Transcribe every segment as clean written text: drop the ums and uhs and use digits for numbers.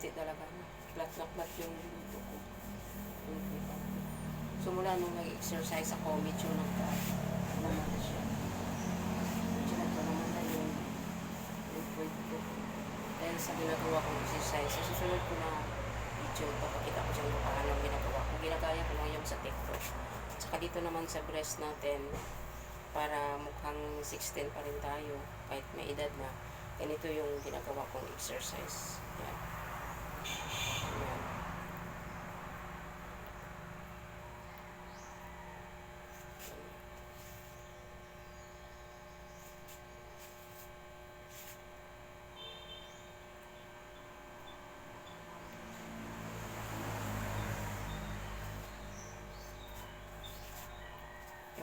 kasi talaga. Flat na flat yung dito ko. So mula nung nag-exercise ako, medyo naman na siya. Medyo naman na yung point ko. Dahil sa ginagawa kong exercise, sa susunod ko na video, papakita ko dyan kung paano ginagawa ko. Ginagaya ko lang yung sa TikTok. Tsaka dito naman sa breast natin, para mukhang 16 pa rin tayo, kahit may edad na. Ganito yung ginagawa kong exercise. Yan. Yan.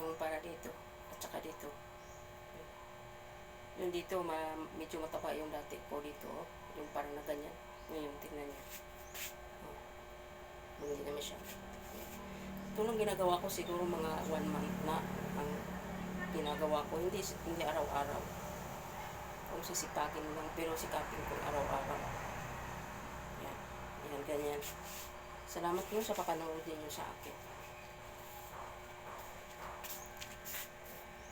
Yung para dito at saka dito. Yung dito medyo mataba yung dati ko dito, yung parang na ganyan. Ngayon tingnan niyo, hindi naman siya. Ito lang ginagawa ko, siguro mga 1 month na ang ginagawa ko, hindi araw-araw. Kung sisipakin lang, pero sikapin ko araw-araw. Yan, ganyan. Salamat po sa papanood niyo sa akin.